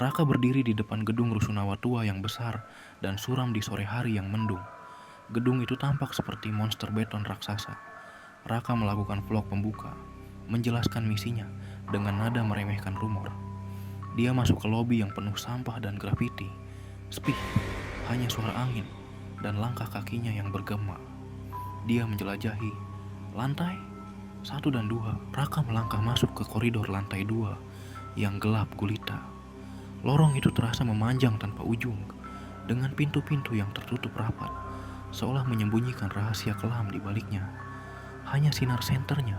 Raka berdiri di depan gedung rusunawa tua yang besar dan suram di sore hari yang mendung. Gedung itu tampak seperti monster beton raksasa. Raka melakukan vlog pembuka, menjelaskan misinya dengan nada meremehkan rumor. Dia masuk ke lobi yang penuh sampah dan grafiti. Sepi, hanya suara angin dan langkah kakinya yang bergema. Dia menjelajahi lantai 1 dan 2. Raka melangkah masuk ke koridor lantai 2 yang gelap gulita. Lorong itu terasa memanjang tanpa ujung, dengan pintu-pintu yang tertutup rapat, seolah menyembunyikan rahasia kelam di baliknya. Hanya sinar senternya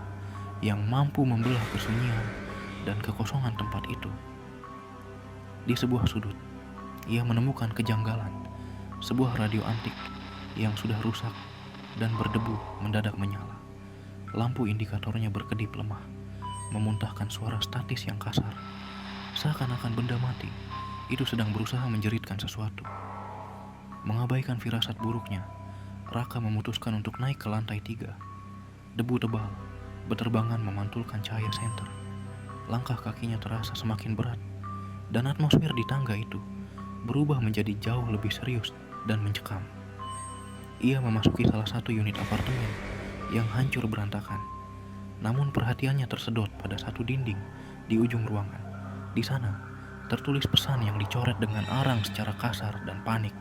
yang mampu membelah kesunyian dan kekosongan tempat itu. Di sebuah sudut, ia menemukan kejanggalan. Sebuah radio antik yang sudah rusak dan berdebu mendadak menyala. Lampu indikatornya berkedip lemah, memuntahkan suara statis yang kasar. Seakan-akan benda mati itu sedang berusaha menjeritkan sesuatu. Mengabaikan firasat buruknya, Raka memutuskan untuk naik ke lantai 3. Debu tebal berterbangan memantulkan cahaya senter. Langkah kakinya terasa semakin berat, dan atmosfer di tangga itu berubah menjadi jauh lebih serius dan mencekam. Ia memasuki salah satu unit apartemen yang hancur berantakan. Namun perhatiannya tersedot pada satu dinding di ujung ruangan. Di sana, tertulis pesan yang dicoret dengan arang secara kasar dan panik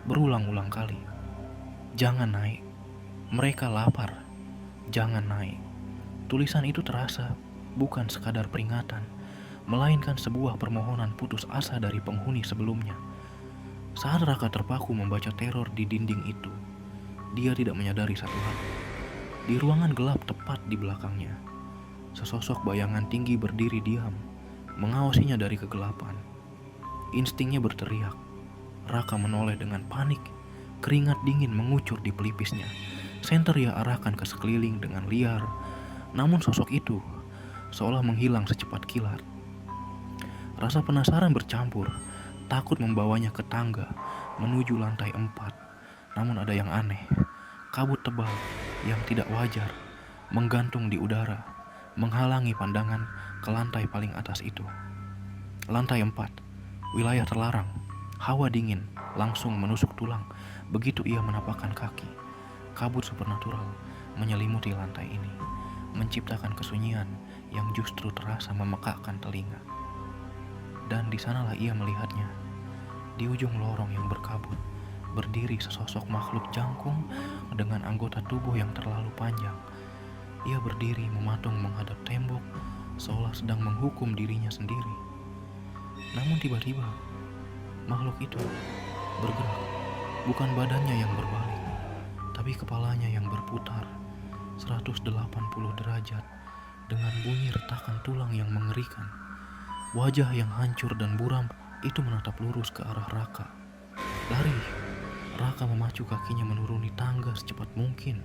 berulang-ulang kali. Jangan naik, mereka lapar. Jangan naik. Tulisan itu terasa bukan sekadar peringatan, melainkan sebuah permohonan putus asa dari penghuni sebelumnya. Saat Raka terpaku membaca teror di dinding itu, dia tidak menyadari satu hal. Di ruangan gelap tepat di belakangnya, sesosok bayangan tinggi berdiri diam, mengawasinya dari kegelapan. Instingnya berteriak. Raka menoleh dengan panik. Keringat dingin mengucur di pelipisnya. Senter ia arahkan ke sekeliling dengan liar. Namun sosok itu seolah menghilang secepat kilat. Rasa penasaran bercampur. Takut membawanya ke tangga menuju lantai 4. Namun ada yang aneh. Kabut tebal yang tidak wajar menggantung di udara, menghalangi pandangan ke lantai paling atas itu. Lantai 4, wilayah terlarang. Hawa dingin langsung menusuk tulang begitu ia menapakkan kaki. Kabut supernatural menyelimuti lantai ini, menciptakan kesunyian yang justru terasa memekakkan telinga. Dan di sanalah ia melihatnya. Di ujung lorong yang berkabut, berdiri sesosok makhluk jangkung dengan anggota tubuh yang terlalu panjang. Ia berdiri mematung menghadap tembok, seolah sedang menghukum dirinya sendiri. Namun tiba-tiba, makhluk itu bergerak. Bukan badannya yang berbalik, tapi kepalanya yang berputar 180 derajat dengan bunyi retakan tulang yang mengerikan. Wajah yang hancur dan buram itu menatap lurus ke arah Raka. Lari. Raka memacu kakinya menuruni tangga secepat mungkin.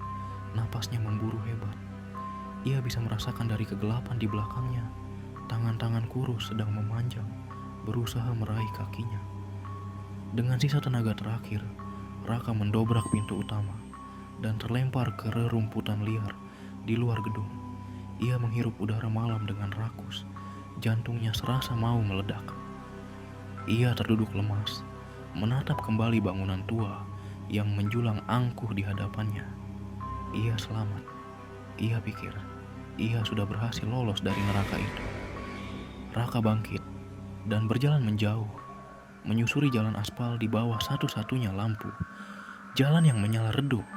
Napasnya memburu hebat. Ia bisa merasakan dari kegelapan di belakangnya, tangan-tangan kurus sedang memanjang, berusaha meraih kakinya. Dengan sisa tenaga terakhir, Raka mendobrak pintu utama dan terlempar ke rerumputan liar di luar gedung. Ia menghirup udara malam dengan rakus, jantungnya serasa mau meledak. Ia terduduk lemas, menatap kembali bangunan tua yang menjulang angkuh di hadapannya. Ia selamat. Ia pikir, ia sudah berhasil lolos dari neraka itu. Raka bangkit dan berjalan menjauh, menyusuri jalan aspal di bawah satu-satunya lampu. Jalan yang menyala redup,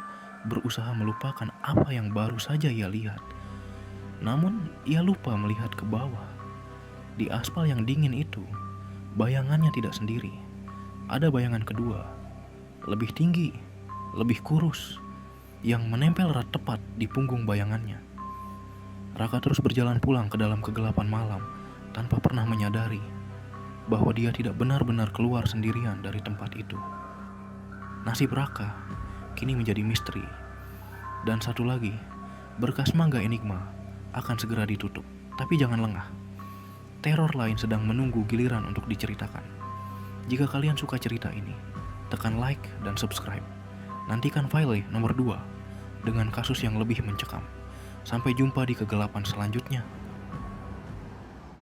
berusaha melupakan apa yang baru saja ia lihat. Namun, ia lupa melihat ke bawah. Di aspal yang dingin itu, bayangannya tidak sendiri. Ada bayangan kedua, lebih tinggi, lebih kurus, yang menempel erat tepat di punggung bayangannya. Raka terus berjalan pulang ke dalam kegelapan malam tanpa pernah menyadari bahwa dia tidak benar-benar keluar sendirian dari tempat itu. Nasib Raka kini menjadi misteri. Dan satu lagi, berkas mangga enigma akan segera ditutup. Tapi jangan lengah. Teror lain sedang menunggu giliran untuk diceritakan. Jika kalian suka cerita ini, tekan like dan subscribe. Nantikan file nomor 2 dengan kasus yang lebih mencekam. Sampai jumpa di kegelapan selanjutnya.